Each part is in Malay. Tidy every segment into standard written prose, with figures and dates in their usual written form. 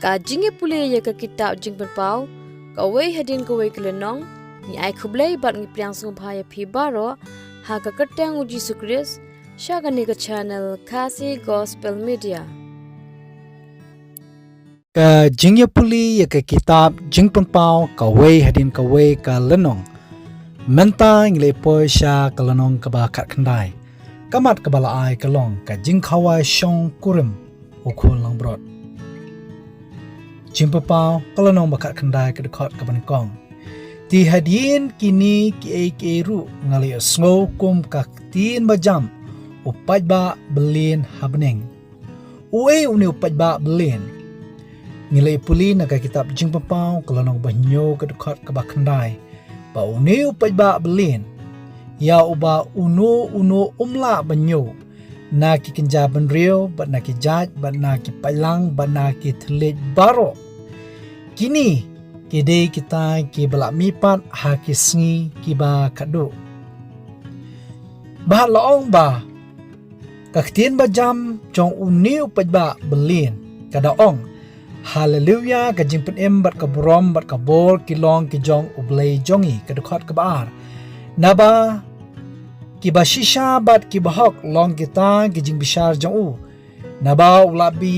ka jinge pule ya ka kitab jing pau ka wei hadin ko wei klenong ni ai khublei bat ngi plyang sung phaya phi baro ha ka katang uji sukris shagani ka channel Khasi Gospel Media ka jingye puli ya ka kitab jingpon pau ka wei hadin ka wei ka lenong menta ngle poi sha ka lenong ka ba khat khandai kamat ka bala ai ka long ka jing khawai shong kurim ukhul lang brot jingpon pau ka lenong ba khat khandai ka khot ka ban kong ti hadin kini ki ru ngali sngo kum ka tin ba jam upaj ba belin habneng uwe uni upaj ba belin ngilai puli na ka kitab jing papau kalanong banyo ka dukat ka bakandai ba uni upaj ba belin ya uba uno umla banyo na ki kinja banrio ba na ki jaj ba na ki pailang ba na ki thlej baro kini kide kita ki balak mipat ha ki sngi ki ba kadu ba laong ba kaktin ba jam jong uni upaj ba belin kadaong haleluya ka jingpen em bat ka brom bat ka bor ki long ki jong ublei jongi ka dukhot ka baar naba ki bashisha bat ki bahok long kita ki jing bishar jong u naba ulabi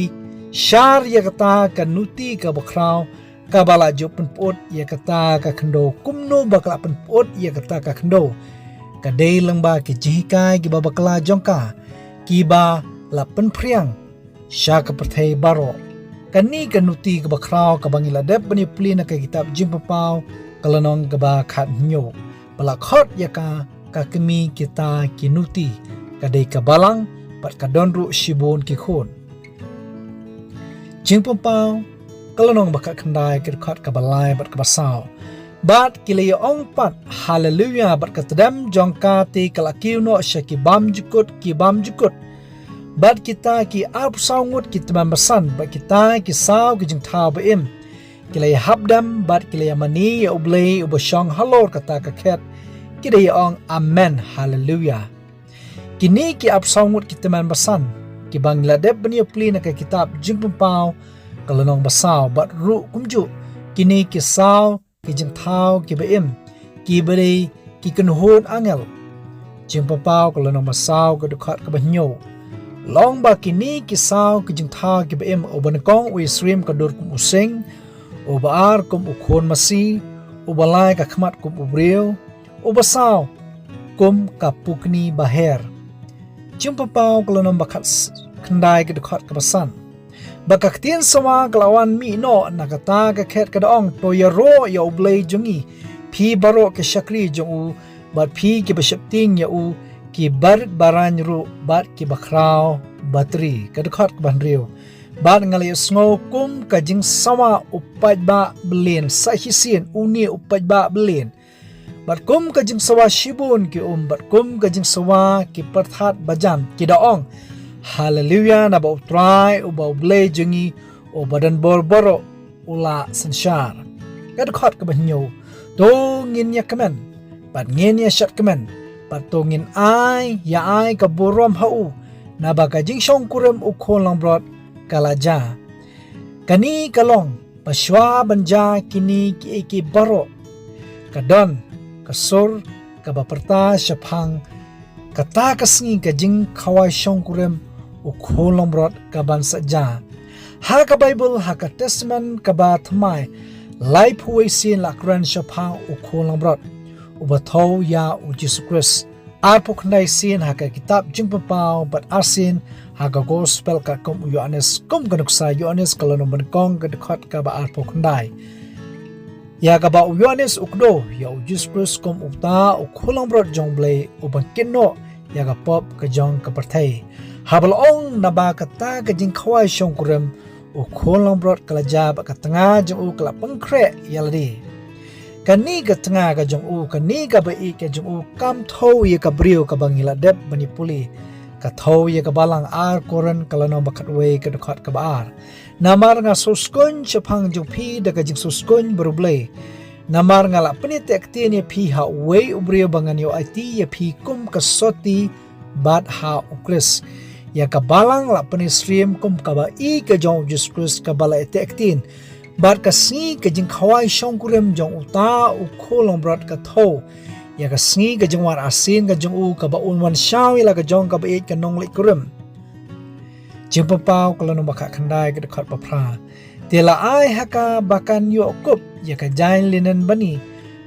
shar ya kata ka nuti ka bakraw ka bala jo penpot ya kata ka khndo kumno bakla penpot ya kata ka khndo ka dei lengba ki jikai ki babakla jongka ki ba la penpriang sha ka perthai baro kani kanuti ka bakraw ka bangila dep bani plina ka kitab jing papau kalanong ka ba khat nyo bala khot ya ka kemi kita kinuti ka dei ka balang pat ka donru shibon ki khon jing papau kalanong ba khandai ka khot ka balai bat ka basaw bat kilay ong pat haleluya bat ka tadam jongka ti kalakiw no shaki bam jukut bat kita ki ap saungut ki teman besan bat kita ki saw ki jing thaw ba im kilay habdam bat kilay mani ya ublei ubashong halor kata ka khet kidai ong amen haleluya kini ki ap saungut ki teman besan ki bangladep bani pli na ka kitab jing pau kalanong basaw bat ru kumju kini ki saw ki jing thaw ki ba im ki bari ki kunhon angel jing pau kalanong basaw ka dukhat ka banyo long ba kini kisaw ki jing thaw ki ba im oban kong wi stream ka dur kum useng obar kum ukhon masi ubalai ka khmat kum ubreu ubasaw kum ka pukni baher jing pau kalanong bakhat khandai ka dukhat ka basan bakaktin sama kelawan mi no nakata ka khet ka daong to ya ro ya ublei jungi phi baro ke shakri jong bat phi ki bashapting ya u ki bar baran ru bat ki bakraw batri ka dukhat ka banrio bat ngali sngo kum ka jing sama upaj ba belin sa hisin uni upaj ba belin bat kum ka jing sawa shibun ki bat kum ka jing sawa ki parthat bajam ki daong haleluya na ba utrai u ba blei jungi o badan borboro ula sanshar kad khot ka banyo to ngin ya kamen pat ngin ya shat kamen pat to ngin ai ya ai ka borom hau na ba ka jing shong kurem u khon lang brot kalaja kani kalong paswa banja kini ki baro kadon kasur ka baperta shaphang kata kasngi ka jing khawai shong kurem ukhulong brot kaban saja ha ka bible ha ka testament ka ba thmai life huai sin la kran shapha ukhulong brot ubatho ya u jesus christ apok nai sin ha ka kitab jing pau bat asin ha ka gospel ka kom yohanes kom ganuksa yohanes kalono ban kong ka khot ka ba apok nai ya ka ba yohanes ukdo ya u jesus christ kom ukta ukhulong brot jongble uban kinno ya ka pop ka jong ka parthai habalong naba kata ka jing khawai shong kurem u kholong brot kala jab ka tanga jong u kala pangkre yaldi kani ka tanga ka jong u kani ka ba i ka jong u kam tho ye ka brio ka bangila dep bani puli ka tho ye ka balang ar koran kala no bakat we ka dokhat ka baar namar nga suskon chapang jong phi da ka jing suskon bruble namar nga la penit akti ni phi ha we ubrio bangan yo ati ye phi kum ka soti bat ha ukris ya ka balang la pani stream kum ka ba I ka jong Jesus Christ ka bala etektin bat ka si ka jing khawai shong kurem jong uta u kholong brat ka tho ya ka si ka jing war asin ka jong u ka ba unwan shawi la ka jong ka ba it ka nong le kurem jing papau kalau no bakha khandai ka khat pa phra tela ai haka bakan yo kup ya ka jain linen bani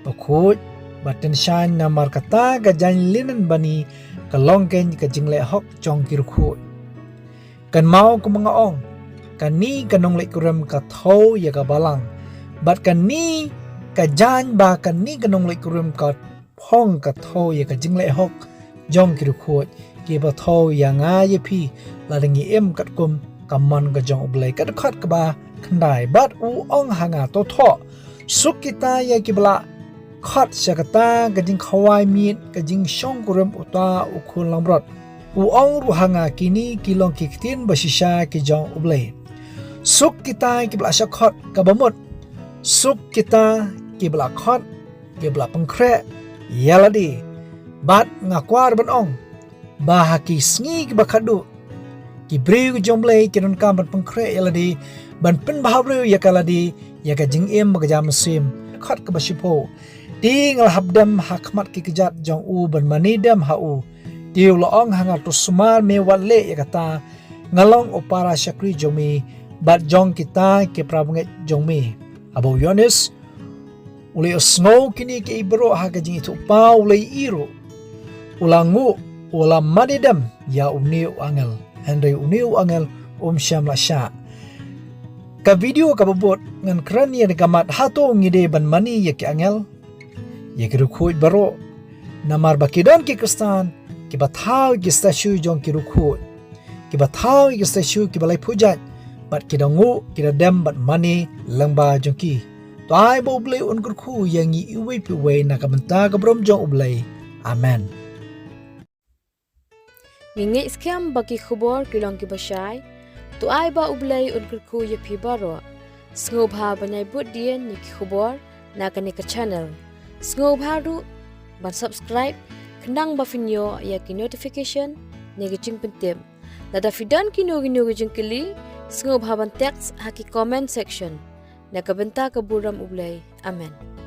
pakhut batan shan namar kata ka jain linen bani ka longken ka jingle hok chong kirkhu kan mau ku mga ong kan ni kanong le kurem ka tho ya ka balang bat kan ni ka jan ba kan ni kanong le kurem ka phong ka tho ya ka jingle hok jong kirkhu ki ba tho ya nga ye phi la ringi em kat kum kaman ka jong oblai ka khat ka ba khandai bat u ong hanga to tho suk kita ya ki bla khat sakata ka jing khawai mit ka jing shong kurem uta u khul lamrot u ong ru hanga kini kilong kiktin basisha ki jong oblai suk kita ki bla shakhat ka bamut suk kita ki bla khat ki bla pangkre yaladi bat ngakwar ban ong bahaki sngi ki bakhadu ki breu jomblai ki non kam ban pangkre yaladi ban pen bahabru yakaladi yaka jing em ga jam sim khat ka basipo ting al habdam hakmat ki kejat jong u ban manidam ha u tiu lo ong hanga to sumar me wale yakata ngalong opara shakri jomi bat jong kita ke prabnge jongmi abo yonis uli snow kini ke ibro ha ka jing itu pau le iro ulangu ulam manidam ya uniu angel Henry uniu angel syam la sha ka video ka bobot ngan krania ni gamat hato ngide ban mani ya ki angel ya ki rukhuj baro namar bakidon ki kristan ki bathau ki statue jong ki rukhuj ki bathau ki statue ki balai pujat bat ki dangu ki dem bat mani langba jong ki tai bo blai un kurkhu yang i uwe pi we na ka benta ka brom jong ublai amen ngi scam baki khubor kilong ki bashai tu ai ba ublai un kurkhu ye phi baro sngo bha banai bud dien ni khubor na ka ni ka channel sngo bha ru ban subscribe khnang ba finyo ya ki notification ni gi ching pentem nada fidan ki no gi jing kili sngo bha ban text ha ki comment section na ka benta ka buram ublai amen